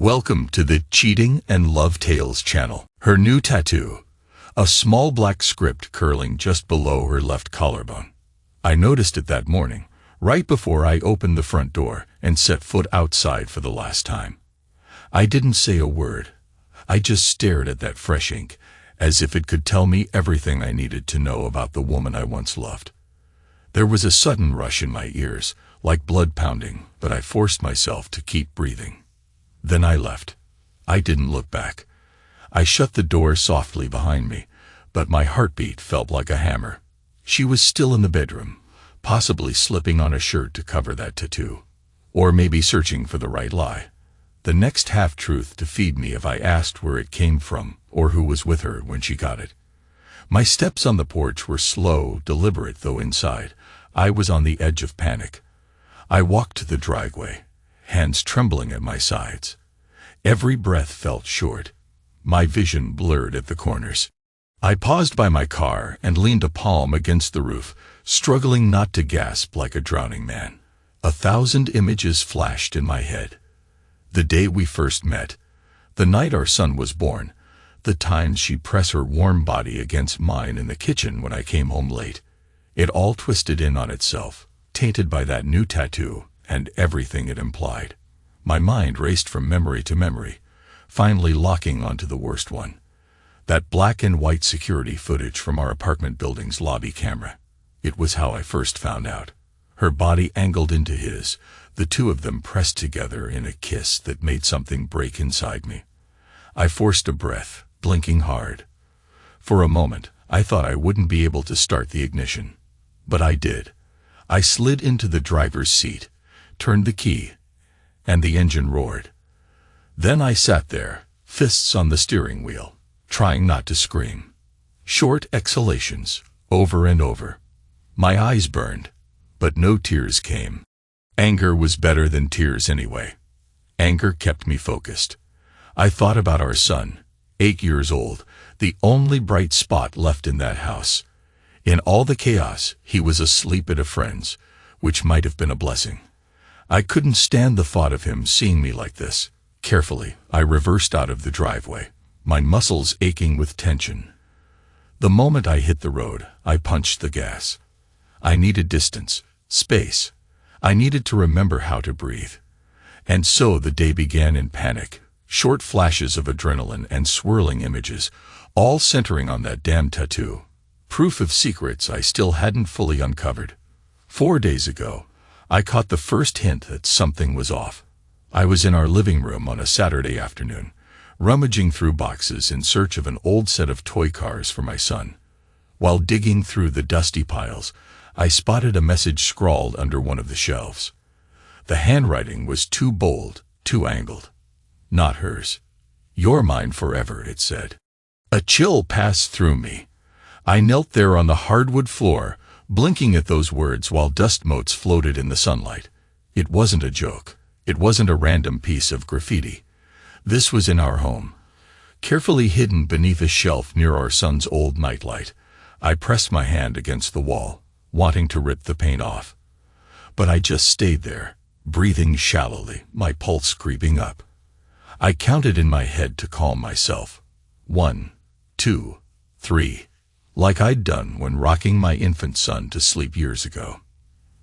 Welcome to the Cheating&Love Tales channel. Her new tattoo, a small black script curling just below her left collarbone. I noticed it that morning, right before I opened the front door and set foot outside for the last time. I didn't say a word. I just stared at that fresh ink, as if it could tell me everything I needed to know about the woman I once loved. There was a sudden rush in my ears, like blood pounding, but I forced myself to keep breathing. Then I left. I didn't look back. I shut the door softly behind me, but my heartbeat felt like a hammer. She was still in the bedroom, possibly slipping on a shirt to cover that tattoo. Or maybe searching for the right lie. The next half-truth to feed me if I asked where it came from or who was with her when she got it. My steps on the porch were slow, deliberate, though inside I was on the edge of panic. I walked to the driveway, hands trembling at my sides. Every breath felt short, my vision blurred at the corners. I paused by my car and leaned a palm against the roof, struggling not to gasp like a drowning man. 1,000 images flashed in my head. The day we first met, the night our son was born, the times she'd press her warm body against mine in the kitchen when I came home late. It all twisted in on itself, tainted by that new tattoo and everything it implied. My mind raced from memory to memory, finally locking onto the worst one. That black and white security footage from our apartment building's lobby camera. It was how I first found out. Her body angled into his, the two of them pressed together in a kiss that made something break inside me. I forced a breath, blinking hard. For a moment, I thought I wouldn't be able to start the ignition. But I did. I slid into the driver's seat, turned the key, and the engine roared. Then I sat there, fists on the steering wheel, trying not to scream. Short exhalations, over and over. My eyes burned, but no tears came. Anger was better than tears anyway. Anger kept me focused. I thought about our son, 8 years old, the only bright spot left in that house. In all the chaos, he was asleep at a friend's, which might have been a blessing. I couldn't stand the thought of him seeing me like this. Carefully, I reversed out of the driveway, my muscles aching with tension. The moment I hit the road, I punched the gas. I needed distance, space. I needed to remember how to breathe. And so the day began in panic, short flashes of adrenaline and swirling images, all centering on that damn tattoo. Proof of secrets I still hadn't fully uncovered. 4 days ago, I caught the first hint that something was off. I was in our living room on a Saturday afternoon, rummaging through boxes in search of an old set of toy cars for my son. While digging through the dusty piles, I spotted a message scrawled under one of the shelves. The handwriting was too bold, too angled. Not hers. "You're mine forever," it said. A chill passed through me. I knelt there on the hardwood floor, blinking at those words while dust motes floated in the sunlight. It wasn't a joke. It wasn't a random piece of graffiti. This was in our home, carefully hidden beneath a shelf near our son's old nightlight. I pressed my hand against the wall, wanting to rip the paint off. But I just stayed there, breathing shallowly, my pulse creeping up. I counted in my head to calm myself. 1, 2, 3. Like I'd done when rocking my infant son to sleep years ago.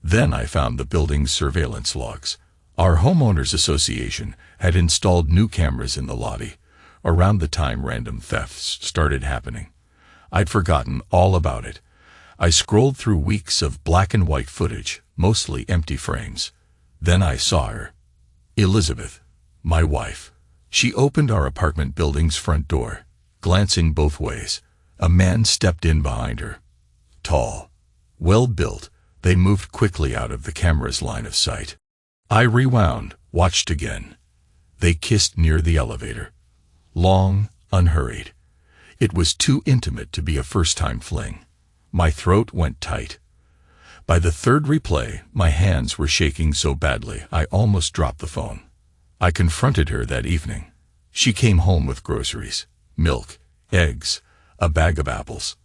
Then I found the building's surveillance logs. Our homeowners association had installed new cameras in the lobby, around the time random thefts started happening. I'd forgotten all about it. I scrolled through weeks of black and white footage, mostly empty frames. Then I saw her. Elizabeth, my wife. She opened our apartment building's front door, glancing both ways. A man stepped in behind her. Tall, well-built, they moved quickly out of the camera's line of sight. I rewound, watched again. They kissed near the elevator. Long, unhurried. It was too intimate to be a first-time fling. My throat went tight. By the third replay, my hands were shaking so badly I almost dropped the phone. I confronted her that evening. She came home with groceries, milk, eggs, a bag of apples.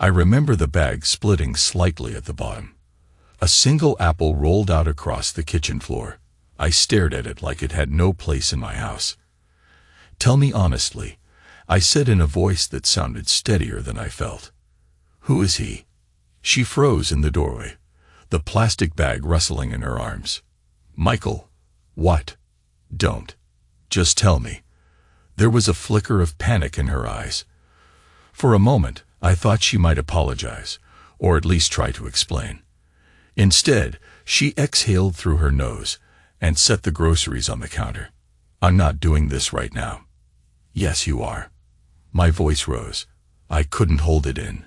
I remember the bag splitting slightly at the bottom. A single apple rolled out across the kitchen floor. I stared at it like it had no place in my house. Tell me honestly, I said in a voice that sounded steadier than I felt. Who is he? She froze in the doorway, the plastic bag rustling in her arms. Michael. What? Don't. Just tell me. There was a flicker of panic in her eyes. For a moment, I thought she might apologize, or at least try to explain. Instead, she exhaled through her nose and set the groceries on the counter. I'm not doing this right now. Yes, you are. My voice rose. I couldn't hold it in.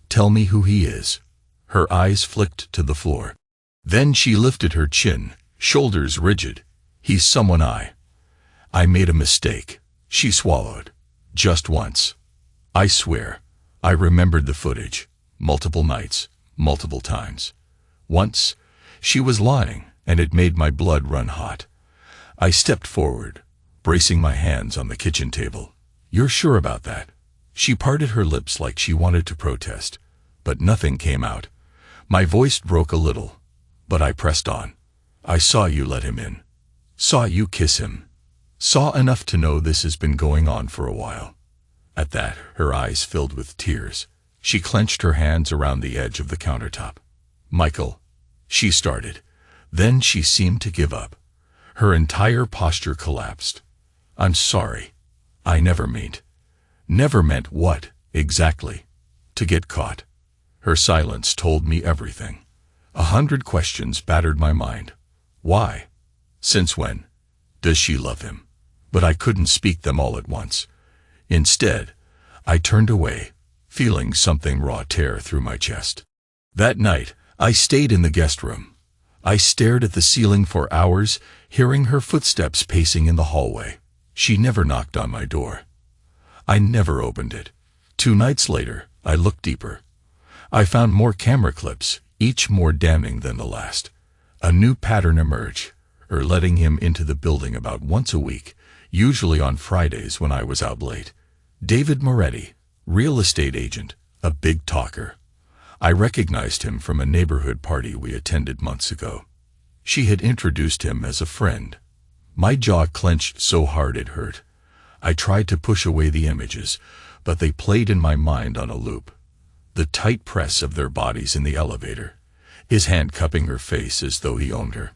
Tell me who he is. Her eyes flicked to the floor. Then she lifted her chin, shoulders rigid. He's someone I made a mistake. She swallowed. Just once. I swear. I remembered the footage. Multiple nights. Multiple times. Once, she was lying, and it made my blood run hot. I stepped forward, bracing my hands on the kitchen table. You're sure about that? She parted her lips like she wanted to protest, but nothing came out. My voice broke a little, but I pressed on. I saw you let him in. Saw you kiss him. Saw enough to know this has been going on for a while. At that, her eyes filled with tears. She clenched her hands around the edge of the countertop. Michael, she started. Then she seemed to give up. Her entire posture collapsed. I'm sorry. I never meant. Never meant what, exactly? To get caught. Her silence told me everything. 100 questions battered my mind. Why? Since when? Does she love him? But I couldn't speak them all at once. Instead, I turned away, feeling something raw tear through my chest. That night, I stayed in the guest room. I stared at the ceiling for hours, hearing her footsteps pacing in the hallway. She never knocked on my door. I never opened it. 2 nights later, I looked deeper. I found more camera clips, each more damning than the last. A new pattern emerged, her letting him into the building about once a week, usually on Fridays when I was out late. David Moretti, real estate agent, a big talker. I recognized him from a neighborhood party we attended months ago. She had introduced him as a friend. My jaw clenched so hard it hurt. I tried to push away the images, but they played in my mind on a loop. The tight press of their bodies in the elevator, his hand cupping her face as though he owned her.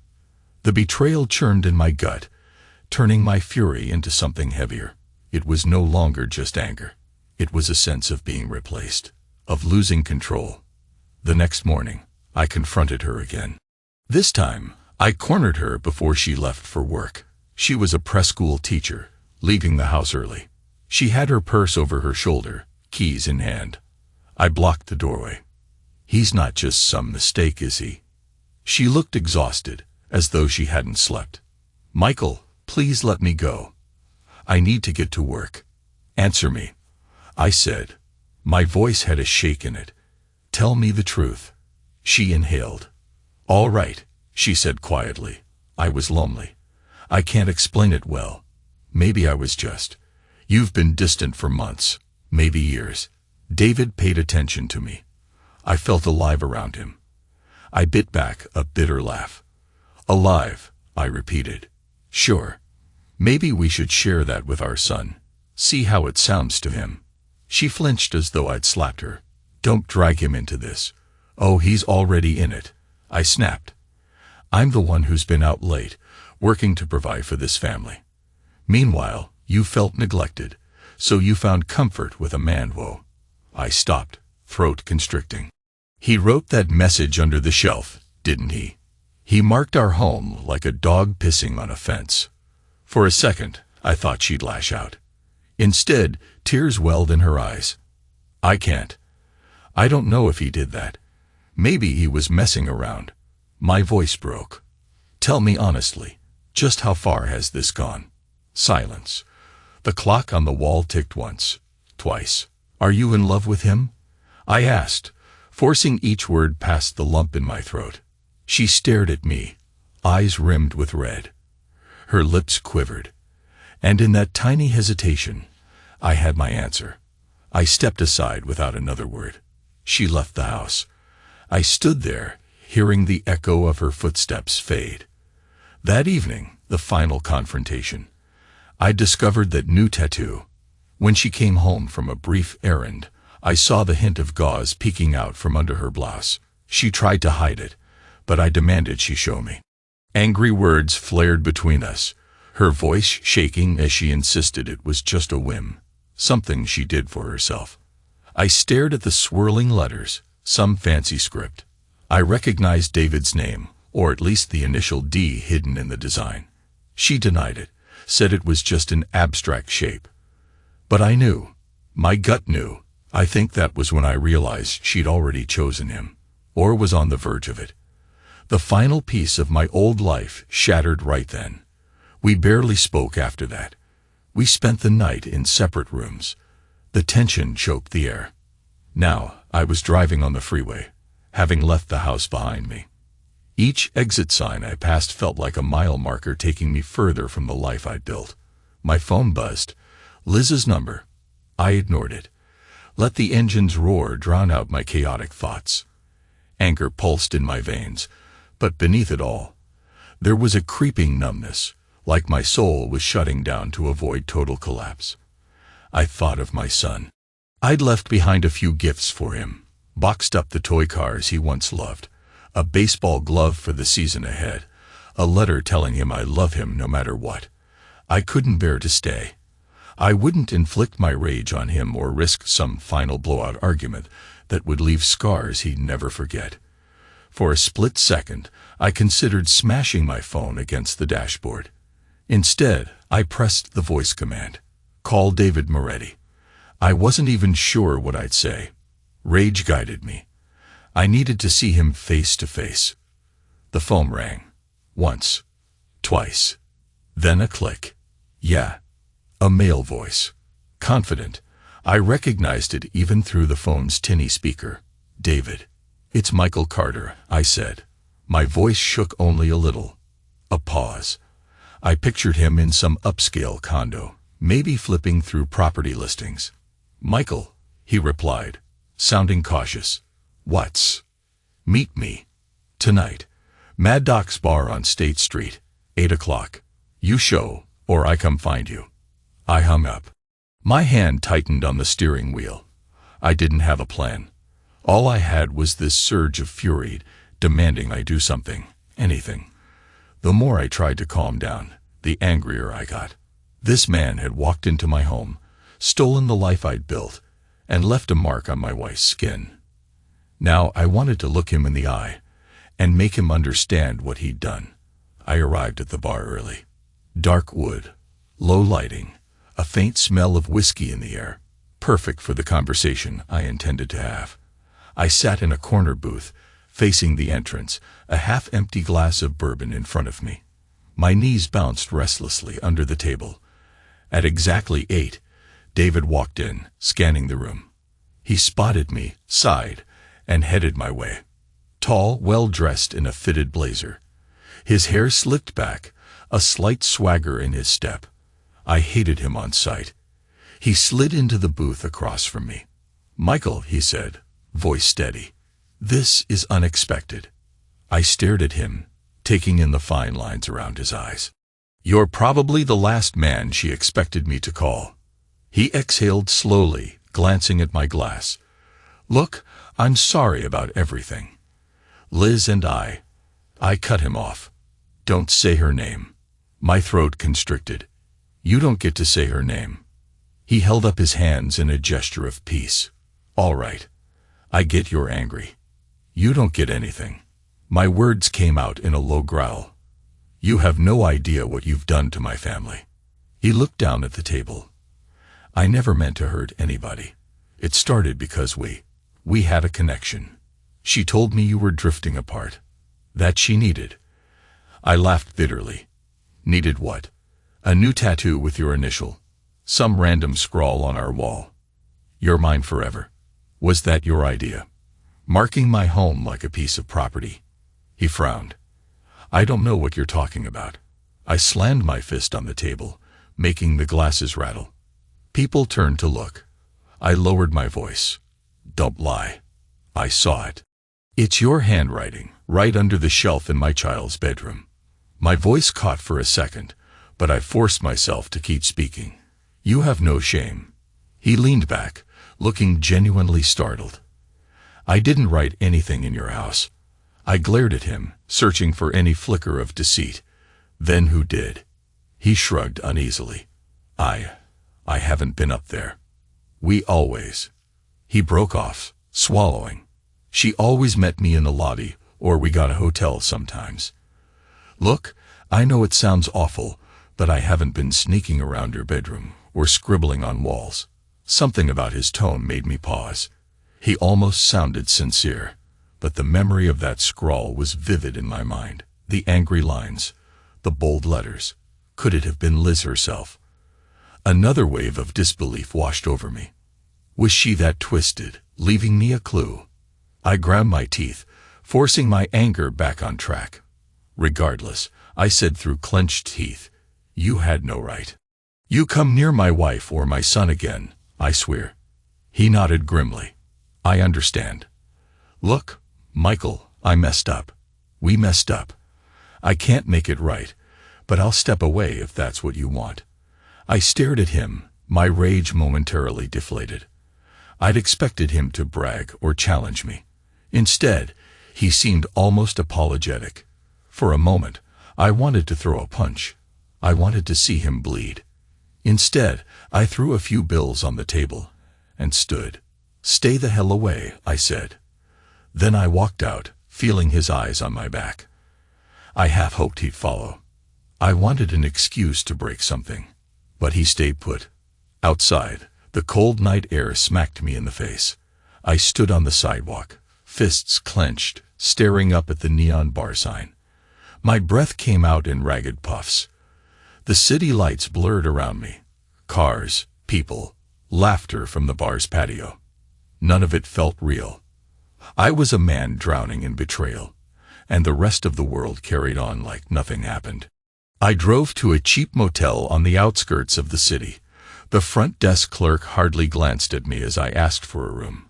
The betrayal churned in my gut, turning my fury into something heavier. It was no longer just anger. It was a sense of being replaced, of losing control. The next morning, I confronted her again. This time, I cornered her before she left for work. She was a preschool teacher, leaving the house early. She had her purse over her shoulder, keys in hand. I blocked the doorway. He's not just some mistake, is he? She looked exhausted, as though she hadn't slept. Michael, please let me go. I need to get to work. Answer me, I said. My voice had a shake in it. Tell me the truth. She inhaled. All right, she said quietly. I was lonely. I can't explain it well. Maybe I was just. You've been distant for months, maybe years. David paid attention to me. I felt alive around him. I bit back a bitter laugh. Alive, I repeated. Sure. Maybe we should share that with our son. See how it sounds to him. She flinched as though I'd slapped her. Don't drag him into this. Oh, he's already in it. I snapped. I'm the one who's been out late, working to provide for this family. Meanwhile, you felt neglected, so you found comfort with a man. Whoa. I stopped, throat constricting. He wrote that message under the shelf, didn't he? He marked our home like a dog pissing on a fence. For a second, I thought she'd lash out. Instead, tears welled in her eyes. I can't. I don't know if he did that. Maybe he was messing around. My voice broke. Tell me honestly, just how far has this gone? Silence. The clock on the wall ticked once, twice. Are you in love with him? I asked, forcing each word past the lump in my throat. She stared at me, eyes rimmed with red. Her lips quivered. And in that tiny hesitation, I had my answer. I stepped aside without another word. She left the house. I stood there, hearing the echo of her footsteps fade. That evening, the final confrontation. I discovered that new tattoo. When she came home from a brief errand, I saw the hint of gauze peeking out from under her blouse. She tried to hide it, but I demanded she show me. Angry words flared between us, her voice shaking as she insisted it was just a whim, something she did for herself. I stared at the swirling letters, some fancy script. I recognized David's name, or at least the initial D hidden in the design. She denied it, said it was just an abstract shape. But I knew. My gut knew. I think that was when I realized she'd already chosen him, or was on the verge of it. The final piece of my old life shattered right then. We barely spoke after that. We spent the night in separate rooms. The tension choked the air. Now, I was driving on the freeway, having left the house behind me. Each exit sign I passed felt like a mile marker taking me further from the life I'd built. My phone buzzed. Liz's number. I ignored it. Let the engine's roar drown out my chaotic thoughts. Anger pulsed in my veins, but beneath it all, there was a creeping numbness, like my soul was shutting down to avoid total collapse. I thought of my son. I'd left behind a few gifts for him, boxed up the toy cars he once loved, a baseball glove for the season ahead, a letter telling him I love him no matter what. I couldn't bear to stay. I wouldn't inflict my rage on him or risk some final blowout argument that would leave scars he'd never forget. For a split second, I considered smashing my phone against the dashboard. Instead, I pressed the voice command. Call David Moretti. I wasn't even sure what I'd say. Rage guided me. I needed to see him face to face. The phone rang. Once. Twice. Then a click. Yeah. A male voice. Confident. I recognized it even through the phone's tinny speaker. David. It's Michael Carter, I said. My voice shook only a little. A pause. I pictured him in some upscale condo, maybe flipping through property listings. Michael, he replied, sounding cautious. What's? Meet me. Tonight. Mad Doc's Bar on State Street, 8 o'clock. You show, or I come find you. I hung up. My hand tightened on the steering wheel. I didn't have a plan. All I had was this surge of fury, demanding I do something, anything. The more I tried to calm down, the angrier I got. This man had walked into my home, stolen the life I'd built, and left a mark on my wife's skin. Now I wanted to look him in the eye and make him understand what he'd done. I arrived at the bar early. Dark wood, low lighting, a faint smell of whiskey in the air, perfect for the conversation I intended to have. I sat in a corner booth, facing the entrance, a half-empty glass of bourbon in front of me. My knees bounced restlessly under the table. At exactly 8, David walked in, scanning the room. He spotted me, sighed, and headed my way. Tall, well-dressed in a fitted blazer. His hair slicked back, a slight swagger in his step. I hated him on sight. He slid into the booth across from me. Michael, he said, voice steady. This is unexpected. I stared at him, taking in the fine lines around his eyes. You're probably the last man she expected me to call. He exhaled slowly, glancing at my glass. Look, I'm sorry about everything. Liz and I cut him off. Don't say her name. My throat constricted. You don't get to say her name. He held up his hands in a gesture of peace. All right. I get you're angry. You don't get anything. My words came out in a low growl. You have no idea what you've done to my family. He looked down at the table. I never meant to hurt anybody. It started because we had a connection. She told me you were drifting apart. That she needed. I laughed bitterly. Needed what? A new tattoo with your initial. Some random scrawl on our wall. You're mine forever. Was that your idea? Marking my home like a piece of property. He frowned. I don't know what you're talking about. I slammed my fist on the table, making the glasses rattle. People turned to look. I lowered my voice. Don't lie. I saw it. It's your handwriting, right under the shelf in my child's bedroom. My voice caught for a second, but I forced myself to keep speaking. You have no shame. He leaned back, looking genuinely startled. I didn't write anything in your house. I glared at him, searching for any flicker of deceit. Then who did? He shrugged uneasily. I haven't been up there. We always. He broke off, swallowing. She always met me in the lobby, or we got a hotel sometimes. Look, I know it sounds awful, but I haven't been sneaking around your bedroom or scribbling on walls. Something about his tone made me pause. He almost sounded sincere, but the memory of that scrawl was vivid in my mind. The angry lines, the bold letters. Could it have been Liz herself? Another wave of disbelief washed over me. Was she that twisted, leaving me a clue? I ground my teeth, forcing my anger back on track. Regardless, I said through clenched teeth, you had no right. You come near my wife or my son again, I swear. He nodded grimly. I understand. Look, Michael, I messed up. We messed up. I can't make it right, but I'll step away if that's what you want. I stared at him, my rage momentarily deflated. I'd expected him to brag or challenge me. Instead, he seemed almost apologetic. For a moment, I wanted to throw a punch. I wanted to see him bleed. Instead, I threw a few bills on the table and stood. Stay the hell away, I said. Then I walked out, feeling his eyes on my back. I half hoped he'd follow. I wanted an excuse to break something, but he stayed put. Outside, the cold night air smacked me in the face. I stood on the sidewalk, fists clenched, staring up at the neon bar sign. My breath came out in ragged puffs. The city lights blurred around me. Cars, people, laughter from the bar's patio. None of it felt real. I was a man drowning in betrayal, and the rest of the world carried on like nothing happened. I drove to a cheap motel on the outskirts of the city. The front desk clerk hardly glanced at me as I asked for a room.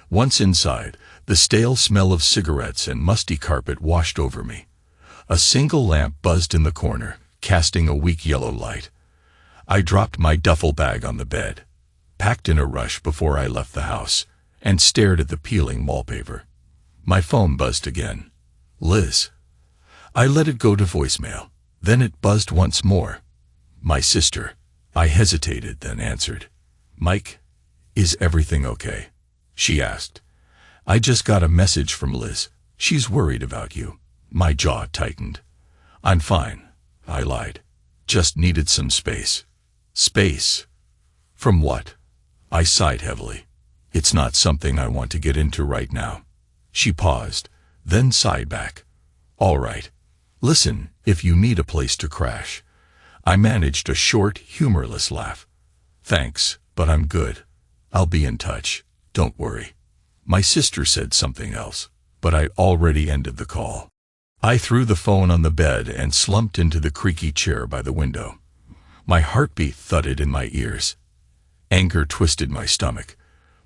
Once inside, the stale smell of cigarettes and musty carpet washed over me. A single lamp buzzed in the corner, casting a weak yellow light. I dropped my duffel bag on the bed, packed in a rush before I left the house, and stared at the peeling wallpaper. My phone buzzed again. Liz. I let it go to voicemail. Then it buzzed once more. My sister. I hesitated, then answered. Mike, is everything okay? She asked. I just got a message from Liz. She's worried about you. My jaw tightened. I'm fine, I lied. Just needed some space. Space? From what? I sighed heavily. It's not something I want to get into right now. She paused, then sighed back. All right. Listen, if you need a place to crash. I managed a short, humorless laugh. Thanks, but I'm good. I'll be in touch. Don't worry. My sister said something else, but I'd already ended the call. I threw the phone on the bed and slumped into the creaky chair by the window. My heartbeat thudded in my ears. Anger twisted my stomach,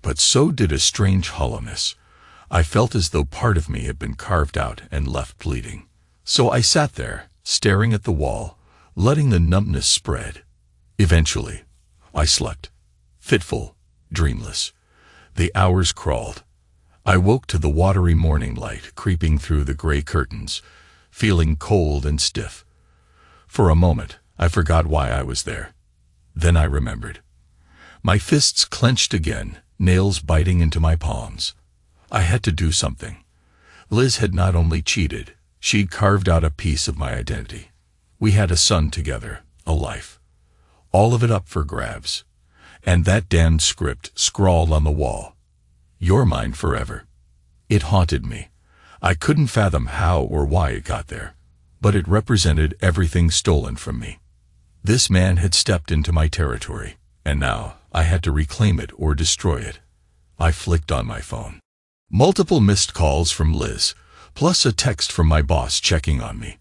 but so did a strange hollowness. I felt as though part of me had been carved out and left bleeding. So I sat there, staring at the wall, letting the numbness spread. Eventually, I slept. Fitful, dreamless. The hours crawled. I woke to the watery morning light creeping through the gray curtains, feeling cold and stiff. For a moment, I forgot why I was there. Then I remembered. My fists clenched again, nails biting into my palms. I had to do something. Liz had not only cheated, she'd carved out a piece of my identity. We had a son together, a life. All of it up for grabs. And that damned script scrawled on the wall. You're mine forever. It haunted me. I couldn't fathom how or why it got there, but it represented everything stolen from me. This man had stepped into my territory, and now I had to reclaim it or destroy it. I flicked on my phone. Multiple missed calls from Liz, plus a text from my boss checking on me.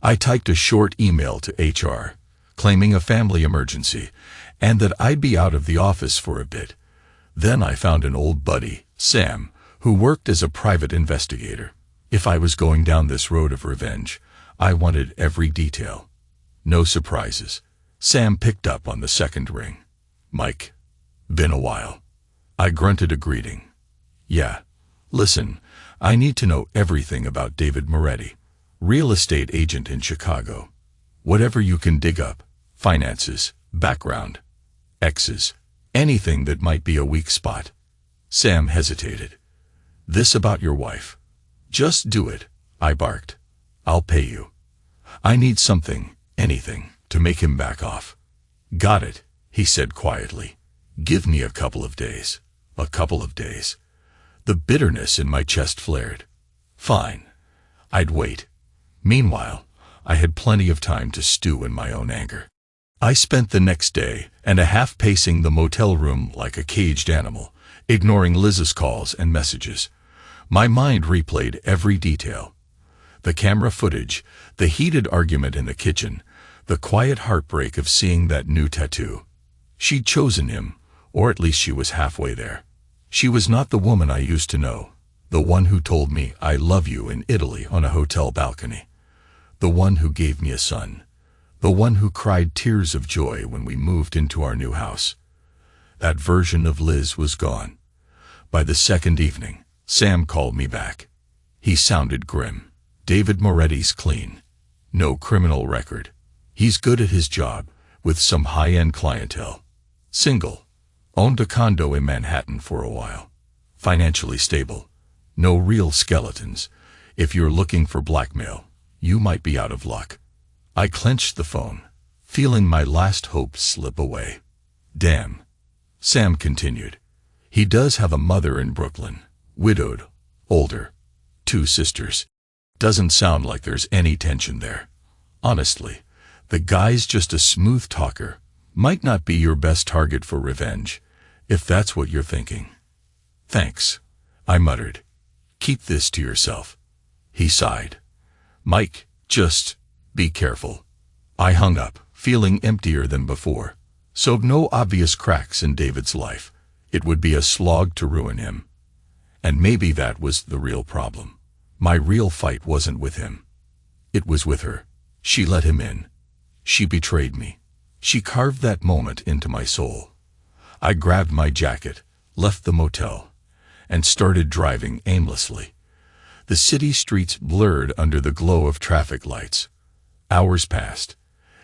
I typed a short email to HR, claiming a family emergency, and that I'd be out of the office for a bit. Then I found an old buddy, Sam, who worked as a private investigator. If I was going down this road of revenge, I wanted every detail. No surprises. Sam picked up on the second ring. Mike. Been a while. I grunted a greeting. Yeah. Listen, I need to know everything about David Moretti, real estate agent in Chicago. Whatever you can dig up, finances, background, exes, anything that might be a weak spot. Sam hesitated. This about your wife. Just do it, I barked. I'll pay you. I need something, anything, to make him back off. Got it, he said quietly. Give me a couple of days. A couple of days. The bitterness in my chest flared. Fine. I'd wait. Meanwhile, I had plenty of time to stew in my own anger. I spent the next day and a half pacing the motel room like a caged animal, ignoring Liz's calls and messages. My mind replayed every detail. The camera footage, the heated argument in the kitchen, the quiet heartbreak of seeing that new tattoo. She'd chosen him, or at least she was halfway there. She was not the woman I used to know, the one who told me I love you in Italy on a hotel balcony, the one who gave me a son, the one who cried tears of joy when we moved into our new house. That version of Liz was gone. By the second evening, Sam called me back. He sounded grim. David Moretti's clean. No criminal record. He's good at his job, with some high-end clientele. Single. Owned a condo in Manhattan for a while. Financially stable. No real skeletons. If you're looking for blackmail, you might be out of luck. I clenched the phone, feeling my last hope slip away. Damn. Sam continued. He does have a mother in Brooklyn. Widowed. Older. 2 sisters. Doesn't sound like there's any tension there. Honestly, the guy's just a smooth talker. Might not be your best target for revenge, if that's what you're thinking. Thanks, I muttered. Keep this to yourself. He sighed. Mike, just be careful. I hung up, feeling emptier than before. So no obvious cracks in David's life. It would be a slog to ruin him. And maybe that was the real problem. My real fight wasn't with him. It was with her. She let him in. She betrayed me. She carved that moment into my soul. I grabbed my jacket, left the motel, and started driving aimlessly. The city streets blurred under the glow of traffic lights. Hours passed.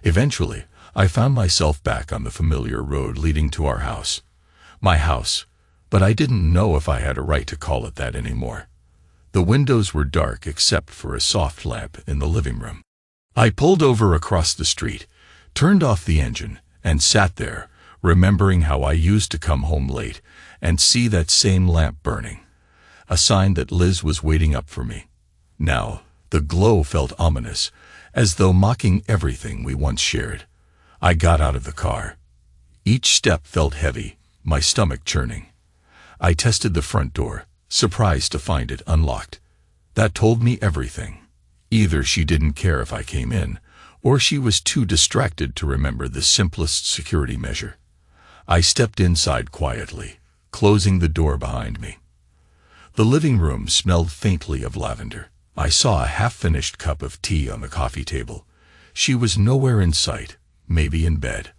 Eventually, I found myself back on the familiar road leading to our house. My house, but I didn't know if I had a right to call it that anymore. The windows were dark except for a soft lamp in the living room. I pulled over across the street, turned off the engine, and sat there, remembering how I used to come home late and see that same lamp burning. A sign that Liz was waiting up for me. Now, the glow felt ominous, as though mocking everything we once shared. I got out of the car. Each step felt heavy, my stomach churning. I tested the front door, surprised to find it unlocked. That told me everything. Either she didn't care if I came in, or she was too distracted to remember the simplest security measure. I stepped inside quietly, closing the door behind me. The living room smelled faintly of lavender. I saw a half-finished cup of tea on the coffee table. She was nowhere in sight, maybe in bed.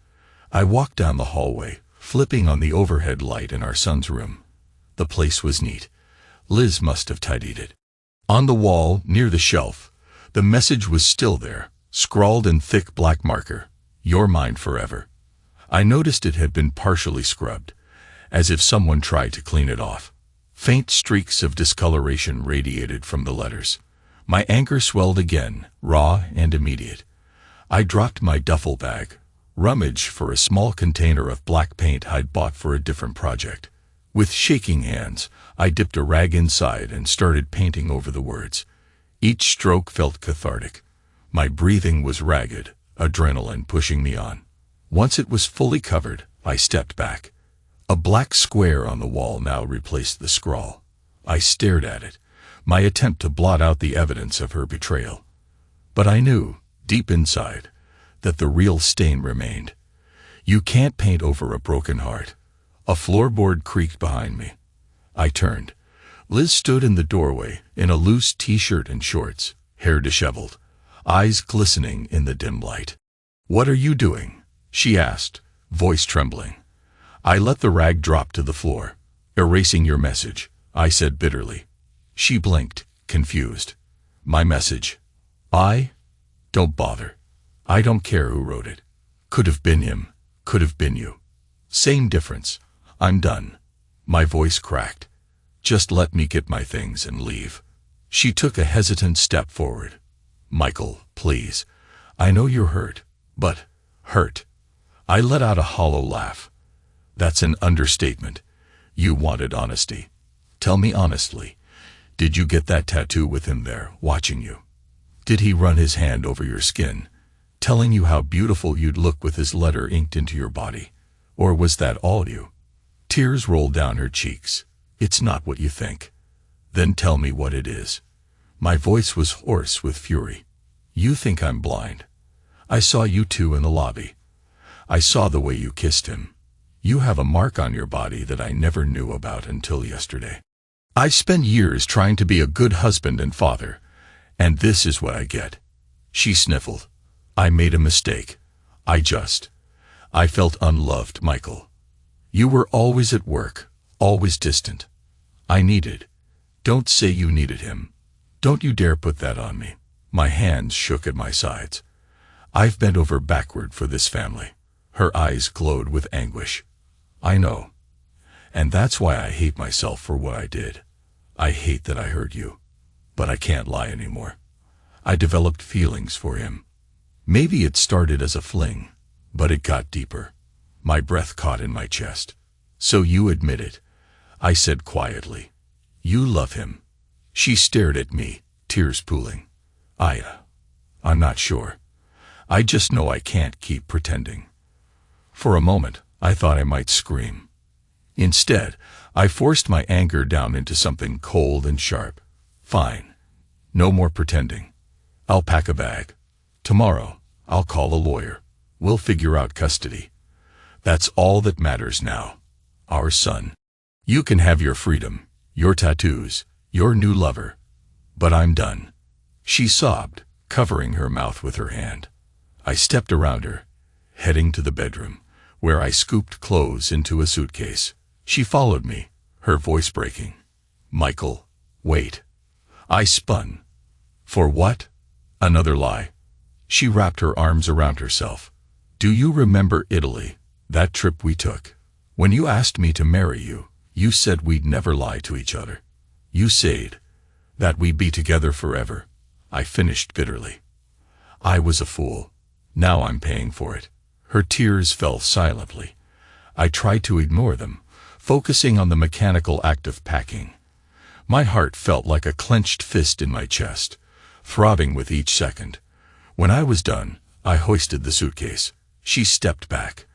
I walked down the hallway, flipping on the overhead light in our son's room. The place was neat. Liz must have tidied it. On the wall, near the shelf, the message was still there, scrawled in thick black marker, "You're mine forever." I noticed it had been partially scrubbed, as if someone tried to clean it off. Faint streaks of discoloration radiated from the letters. My anger swelled again, raw and immediate. I dropped my duffel bag, rummaged for a small container of black paint I'd bought for a different project. With shaking hands, I dipped a rag inside and started painting over the words. Each stroke felt cathartic. My breathing was ragged, adrenaline pushing me on. Once it was fully covered, I stepped back. A black square on the wall now replaced the scrawl. I stared at it, my attempt to blot out the evidence of her betrayal. But I knew, deep inside, that the real stain remained. You can't paint over a broken heart. A floorboard creaked behind me. I turned. Liz stood in the doorway, in a loose t-shirt and shorts, hair disheveled, eyes glistening in the dim light. "What are you doing?" she asked, voice trembling. I let the rag drop to the floor. "Erasing your message," I said bitterly. She blinked, confused. "My message? Don't bother. I don't care who wrote it. Could have been him, could have been you. Same difference. I'm done." My voice cracked. "Just let me get my things and leave." She took a hesitant step forward. "Michael, please. I know you're hurt, but hurt." I let out a hollow laugh. "That's an understatement. You wanted honesty. Tell me honestly, did you get that tattoo with him there, watching you? Did he run his hand over your skin, telling you how beautiful you'd look with his letter inked into your body? Or was that all you?" Tears rolled down her cheeks. "It's not what you think." "Then tell me what it is." My voice was hoarse with fury. "You think I'm blind. I saw you two in the lobby. I saw the way you kissed him. You have a mark on your body that I never knew about until yesterday. I spent years trying to be a good husband and father, and this is what I get." She sniffled. "I made a mistake. I felt unloved, Michael. You were always at work, always distant. Don't say you needed him. Don't you dare put that on me." My hands shook at my sides. "I've bent over backward for this family." Her eyes glowed with anguish. "I know. And that's why I hate myself for what I did. I hate that I hurt you. But I can't lie anymore. I developed feelings for him. Maybe it started as a fling, but it got deeper." My breath caught in my chest. "So you admit it," I said quietly. "You love him." She stared at me, tears pooling. I'm not sure. I just know I can't keep pretending." For a moment, I thought I might scream. Instead, I forced my anger down into something cold and sharp. "Fine. No more pretending. I'll pack a bag. Tomorrow, I'll call a lawyer. We'll figure out custody. That's all that matters now. Our son. You can have your freedom, your tattoos, your new lover. But I'm done." She sobbed, covering her mouth with her hand. I stepped around her, heading to the bedroom, where I scooped clothes into a suitcase. She followed me, her voice breaking. "Michael, wait." I spun. "For what?" Another lie. She wrapped her arms around herself. "Do you remember Italy, that trip we took? When you asked me to marry you, you said we'd never lie to each other. You said that we'd be together forever." I finished bitterly. "I was a fool. Now I'm paying for it." Her tears fell silently. I tried to ignore them, focusing on the mechanical act of packing. My heart felt like a clenched fist in my chest, throbbing with each second. When I was done, I hoisted the suitcase. She stepped back.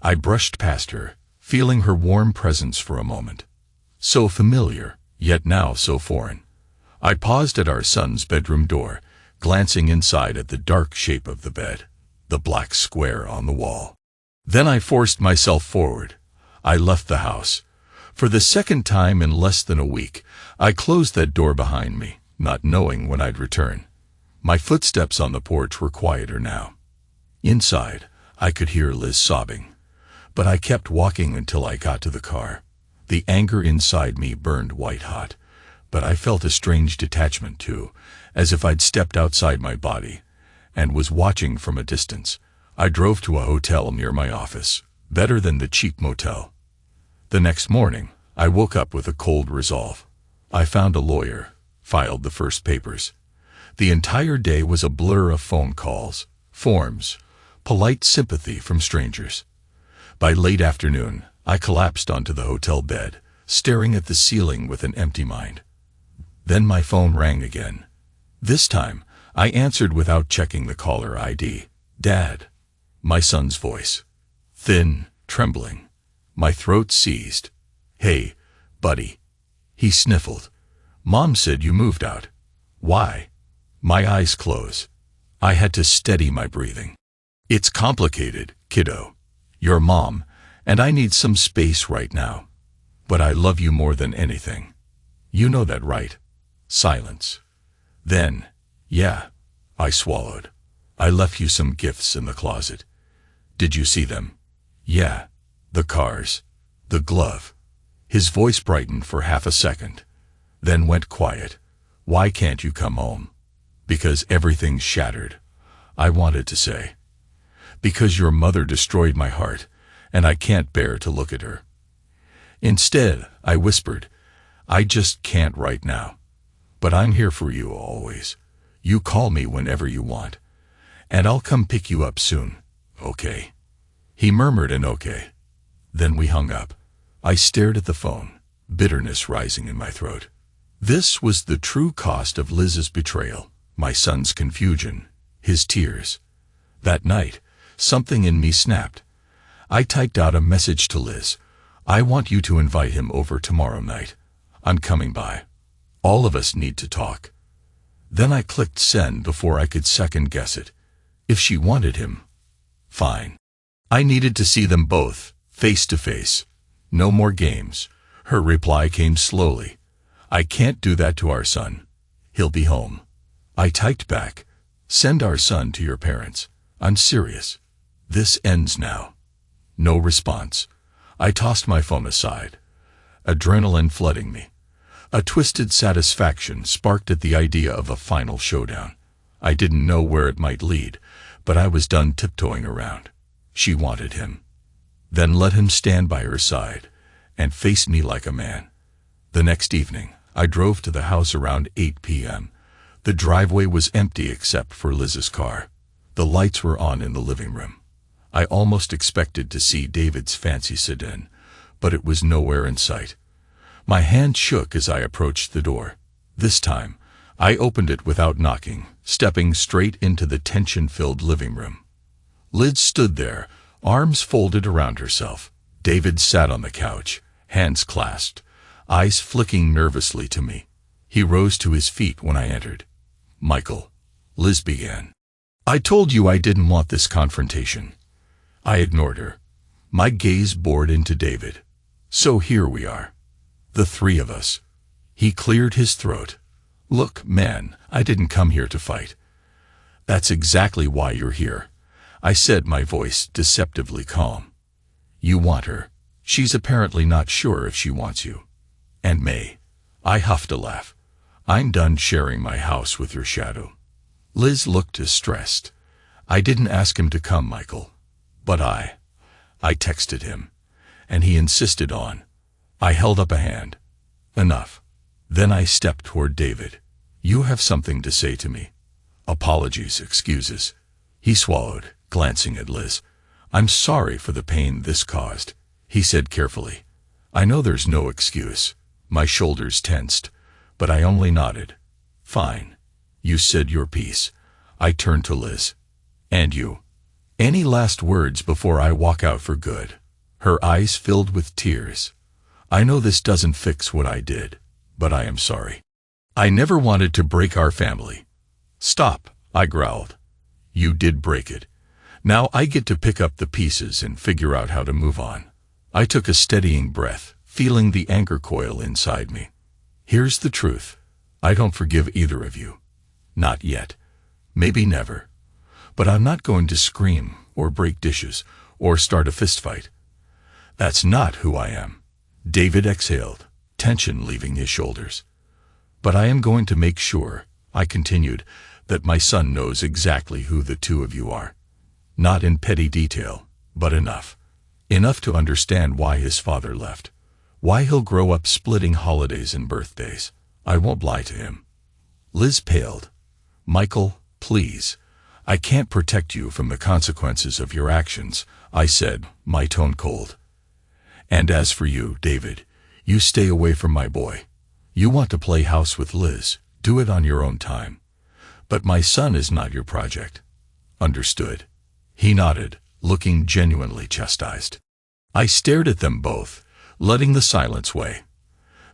I brushed past her, feeling her warm presence for a moment. So familiar, yet now so foreign. I paused at our son's bedroom door, glancing inside at the dark shape of the bed, the black square on the wall. Then I forced myself forward. I left the house. For the second time in less than a week, I closed that door behind me, not knowing when I'd return. My footsteps on the porch were quieter now. Inside, I could hear Liz sobbing. But I kept walking until I got to the car. The anger inside me burned white-hot, but I felt a strange detachment too, as if I'd stepped outside my body, and was watching from a distance. I drove to a hotel near my office, better than the cheap motel. The next morning, I woke up with a cold resolve. I found a lawyer, filed the first papers. The entire day was a blur of phone calls, forms, polite sympathy from strangers. By late afternoon, I collapsed onto the hotel bed, staring at the ceiling with an empty mind. Then my phone rang again. This time, I answered without checking the caller ID. "Dad." My son's voice. Thin, trembling. My throat seized. "Hey, buddy." He sniffled. "Mom said you moved out." "Why?" My eyes closed. I had to steady my breathing. "It's complicated, kiddo. You're mom, and I need some space right now. But I love you more than anything. You know that, right?" Silence. Then, "Yeah," I swallowed. I left you some gifts in the closet. Did you see them? Yeah. The cars. The glove. His voice brightened for half a second, then went quiet. Why can't you come home? Because everything's shattered, I wanted to say. Because your mother destroyed my heart, and I can't bear to look at her. Instead, I whispered, I just can't right now. But I'm here for you always. You call me whenever you want. And I'll come pick you up soon, okay? He murmured an okay. Then we hung up. I stared at the phone, bitterness rising in my throat. This was the true cost of Liz's betrayal, my son's confusion, his tears. That night, something in me snapped. I typed out a message to Liz. I want you to invite him over tomorrow night. I'm coming by. All of us need to talk. Then I clicked send before I could second guess it. If she wanted him, fine. I needed to see them both, face to face. No more games. Her reply came slowly. I can't do that to our son. He'll be home. I typed back, send our son to your parents. I'm serious. This ends now. No response. I tossed my phone aside. Adrenaline flooding me. A twisted satisfaction sparked at the idea of a final showdown. I didn't know where it might lead, but I was done tiptoeing around. She wanted him. Then let him stand by her side and face me like a man. The next evening, I drove to the house around 8 p.m. The driveway was empty except for Liz's car. The lights were on in the living room. I almost expected to see David's fancy sedan, but it was nowhere in sight. My hand shook as I approached the door. This time, I opened it without knocking, stepping straight into the tension-filled living room. Liz stood there, arms folded around herself. David sat on the couch, hands clasped, eyes flicking nervously to me. He rose to his feet when I entered. Michael, Liz began. I told you I didn't want this confrontation. I ignored her. My gaze bored into David. So here we are. The three of us. He cleared his throat. Look, man, I didn't come here to fight. That's exactly why you're here, I said, my voice deceptively calm. You want her. She's apparently not sure if she wants you. And May. I huffed a laugh. I'm done sharing my house with your shadow. Liz looked distressed. I didn't ask him to come, Michael. But I texted him. And he insisted on. I held up a hand. Enough. Then I stepped toward David. You have something to say to me. Apologies, excuses. He swallowed, glancing at Liz. I'm sorry for the pain this caused, he said carefully. I know there's no excuse. My shoulders tensed, but I only nodded. Fine. You said your piece. I turned to Liz. And you? Any last words before I walk out for good? Her eyes filled with tears. I know this doesn't fix what I did, but I am sorry. I never wanted to break our family. Stop, I growled. You did break it. Now I get to pick up the pieces and figure out how to move on. I took a steadying breath, feeling the anger coil inside me. Here's the truth. I don't forgive either of you. Not yet. Maybe never. But I'm not going to scream or break dishes or start a fistfight. That's not who I am. David exhaled, tension leaving his shoulders. But I am going to make sure, I continued, that my son knows exactly who the two of you are. Not in petty detail, but enough. Enough to understand why his father left. Why he'll grow up splitting holidays and birthdays. I won't lie to him. Liz paled. Michael, please. I can't protect you from the consequences of your actions, I said, my tone cold. And as for you, David, you stay away from my boy. You want to play house with Liz, do it on your own time. But my son is not your project. Understood. He nodded, looking genuinely chastised. I stared at them both, letting the silence weigh.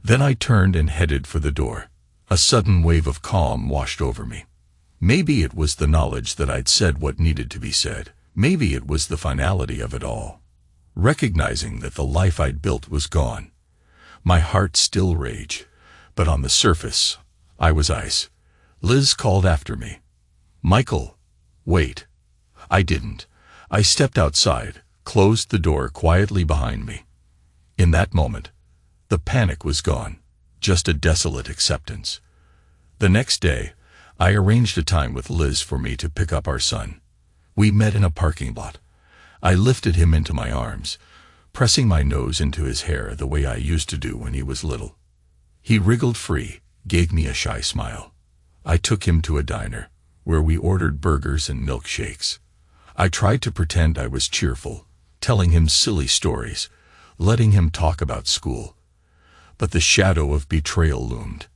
Then I turned and headed for the door. A sudden wave of calm washed over me. Maybe it was the knowledge that I'd said what needed to be said. Maybe it was the finality of it all. Recognizing that the life I'd built was gone. My heart still raged, but on the surface, I was ice. Liz called after me. Michael, Wait. I didn't. I stepped outside, closed the door quietly behind me. In that moment, the panic was gone, just a desolate acceptance. The next day, I arranged a time with Liz for me to pick up our son. We met in a parking lot. I lifted him into my arms, pressing my nose into his hair the way I used to do when he was little. He wriggled free, gave me a shy smile. I took him to a diner, where we ordered burgers and milkshakes. I tried to pretend I was cheerful, telling him silly stories, letting him talk about school. But the shadow of betrayal loomed,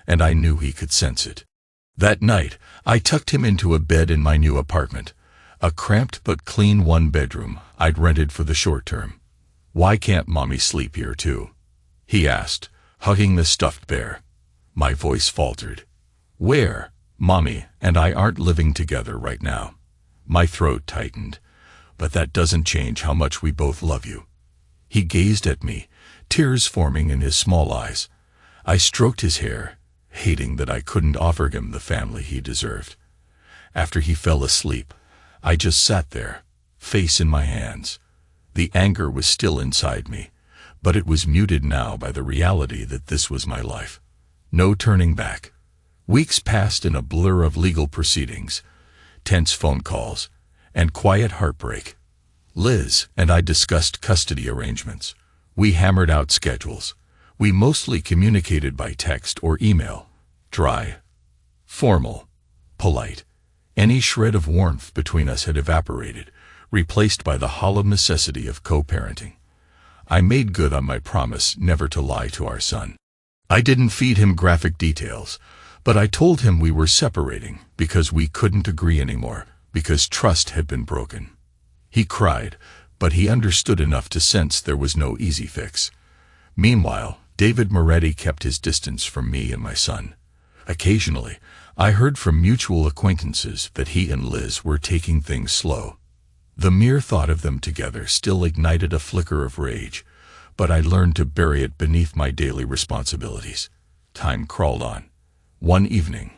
and I knew he could sense it. That night, I tucked him into a bed in my new apartment, a cramped but clean one-bedroom I'd rented for the short term. "Why can't Mommy sleep here too?" he asked, hugging the stuffed bear. My voice faltered. "Where? Mommy and I aren't living together right now." My throat tightened. "But that doesn't change how much we both love you." He gazed at me, tears forming in his small eyes. I stroked his hair, hating that I couldn't offer him the family he deserved. After he fell asleep, I just sat there, face in my hands. The anger was still inside me, but it was muted now by the reality that this was my life. No turning back. Weeks passed in a blur of legal proceedings, tense phone calls, and quiet heartbreak. Liz and I discussed custody arrangements. We hammered out schedules. We mostly communicated by text or email. Dry, formal, polite. Any shred of warmth between us had evaporated, replaced by the hollow necessity of co-parenting. I made good on my promise never to lie to our son. I didn't feed him graphic details, but I told him we were separating because we couldn't agree anymore, because trust had been broken. He cried, but he understood enough to sense there was no easy fix. Meanwhile, David Moretti kept his distance from me and my son. Occasionally, I heard from mutual acquaintances that he and Liz were taking things slow. The mere thought of them together still ignited a flicker of rage, but I learned to bury it beneath my daily responsibilities. Time crawled on. One evening,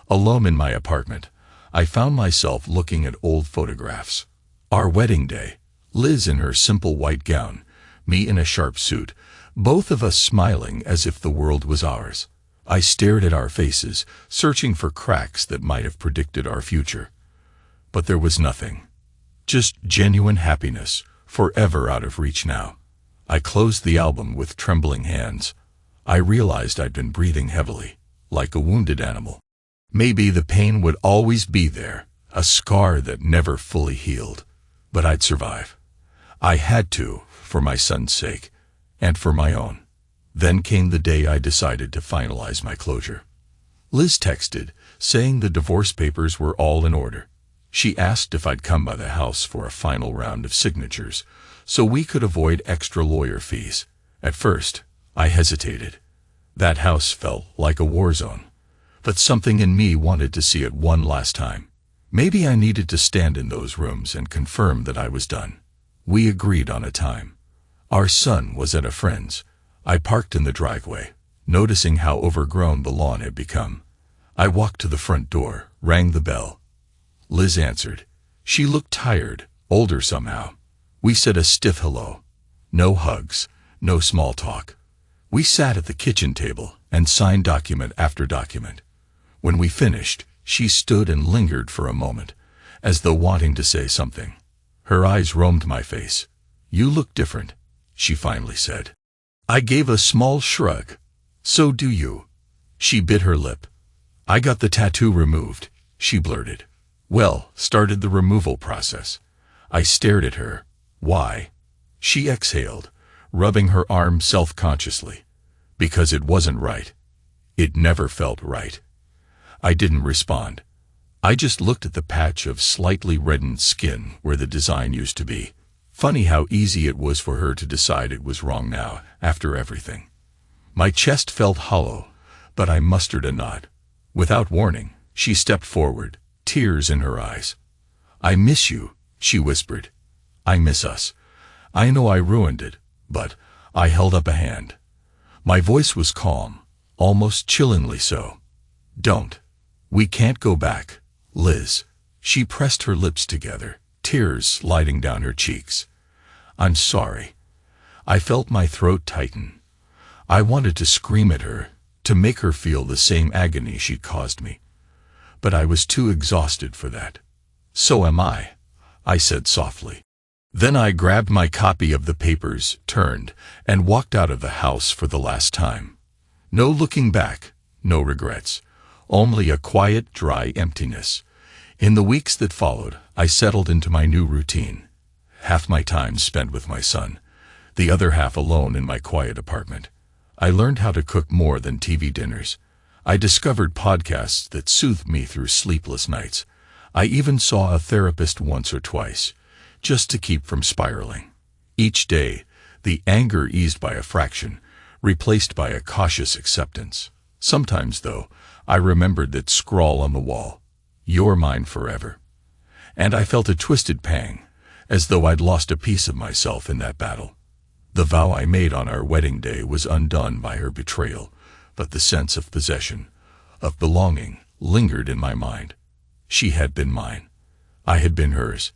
alone in my apartment, I found myself looking at old photographs. Our wedding day, Liz in her simple white gown, me in a sharp suit, both of us smiling as if the world was ours. I stared at our faces, searching for cracks that might have predicted our future. But there was nothing. Just genuine happiness, forever out of reach now. I closed the album with trembling hands. I realized I'd been breathing heavily, like a wounded animal. Maybe the pain would always be there, a scar that never fully healed. But I'd survive. I had to, for my son's sake, and for my own. Then came the day I decided to finalize my closure. Liz texted, saying the divorce papers were all in order. She asked if I'd come by the house for a final round of signatures, so we could avoid extra lawyer fees. At first, I hesitated. That house felt like a war zone. But something in me wanted to see it one last time. Maybe I needed to stand in those rooms and confirm that I was done. We agreed on a time. Our son was at a friend's. I parked in the driveway, noticing how overgrown the lawn had become. I walked to the front door, rang the bell. Liz answered. She looked tired, older somehow. We said a stiff hello. No hugs, no small talk. We sat at the kitchen table and signed document after document. When we finished, she stood and lingered for a moment, as though wanting to say something. Her eyes roamed my face. "You look different," she finally said. I gave a small shrug. "So do you." She bit her lip. "I got the tattoo removed," she blurted. Well, started the removal process. I stared at her. "Why?" She exhaled, rubbing her arm self-consciously. "Because it wasn't right. It never felt right." I didn't respond. I just looked at the patch of slightly reddened skin where the design used to be. Funny how easy it was for her to decide it was wrong now, after everything. My chest felt hollow, but I mustered a nod. Without warning, she stepped forward, tears in her eyes. "I miss you," she whispered. "I miss us. I know I ruined it, but..." I held up a hand. My voice was calm, almost chillingly so. "Don't. We can't go back, Liz. She pressed her lips together, tears sliding down her cheeks. "I'm sorry." I felt my throat tighten. I wanted to scream at her, to make her feel the same agony she'd caused me. But I was too exhausted for that. "So am I," I said softly. Then I grabbed my copy of the papers, turned, and walked out of the house for the last time. No looking back, no regrets, only a quiet, dry emptiness. In the weeks that followed, I settled into my new routine. Half my time spent with my son, the other half alone in my quiet apartment. I learned how to cook more than TV dinners. I discovered podcasts that soothed me through sleepless nights. I even saw a therapist once or twice, just to keep from spiraling. Each day, the anger eased by a fraction, replaced by a cautious acceptance. Sometimes, though, I remembered that scrawl on the wall, "You're mine forever." And I felt a twisted pang, as though I'd lost a piece of myself in that battle. The vow I made on our wedding day was undone by her betrayal, but the sense of possession, of belonging, lingered in my mind. She had been mine. I had been hers.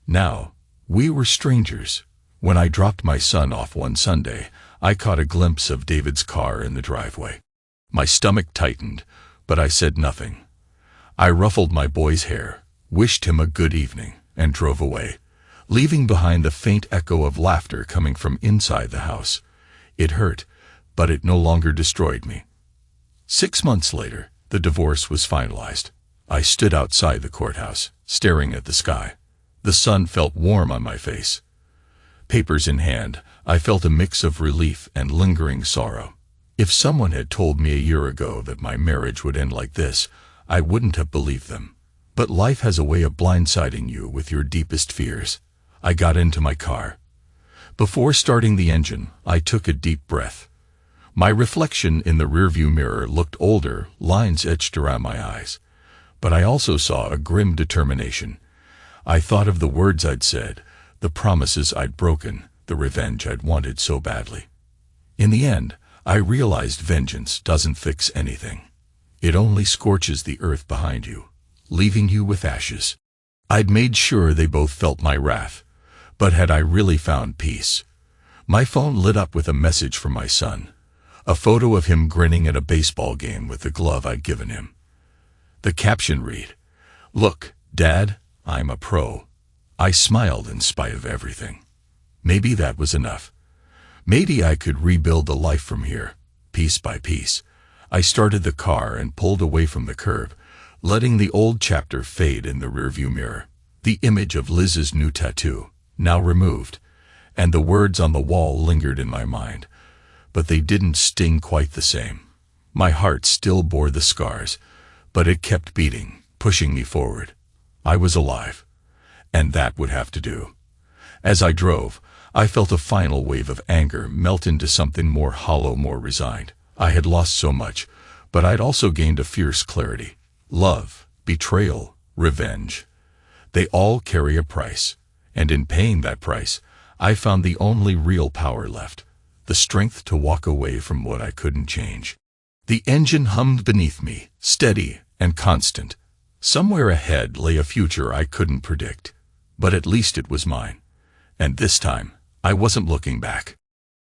Now, we were strangers. When I dropped my son off one Sunday, I caught a glimpse of David's car in the driveway. My stomach tightened, but I said nothing. I ruffled my boy's hair, wished him a good evening, and drove away, leaving behind the faint echo of laughter coming from inside the house. It hurt, but it no longer destroyed me. 6 months later, the divorce was finalized. I stood outside the courthouse, staring at the sky. The sun felt warm on my face. Papers in hand, I felt a mix of relief and lingering sorrow. If someone had told me a year ago that my marriage would end like this, I wouldn't have believed them. But life has a way of blindsiding you with your deepest fears. I got into my car. Before starting the engine, I took a deep breath. My reflection in the rearview mirror looked older, lines etched around my eyes. But I also saw a grim determination. I thought of the words I'd said, the promises I'd broken, the revenge I'd wanted so badly. In the end, I realized vengeance doesn't fix anything. It only scorches the earth behind you, leaving you with ashes. I'd made sure they both felt my wrath, but had I really found peace? My phone lit up with a message from my son, a photo of him grinning at a baseball game with the glove I'd given him. The caption read, "Look, Dad, I'm a pro." I smiled in spite of everything. Maybe that was enough. Maybe I could rebuild a life from here, piece by piece. I started the car and pulled away from the curb, letting the old chapter fade in the rearview mirror. The image of Liz's new tattoo, now removed, and the words on the wall lingered in my mind, but they didn't sting quite the same. My heart still bore the scars, but it kept beating, pushing me forward. I was alive, and that would have to do. As I drove, I felt a final wave of anger melt into something more hollow, more resigned. I had lost so much, but I'd also gained a fierce clarity. Love, betrayal, revenge. They all carry a price, and in paying that price, I found the only real power left, the strength to walk away from what I couldn't change. The engine hummed beneath me, steady and constant. Somewhere ahead lay a future I couldn't predict, but at least it was mine. And this time, I wasn't looking back.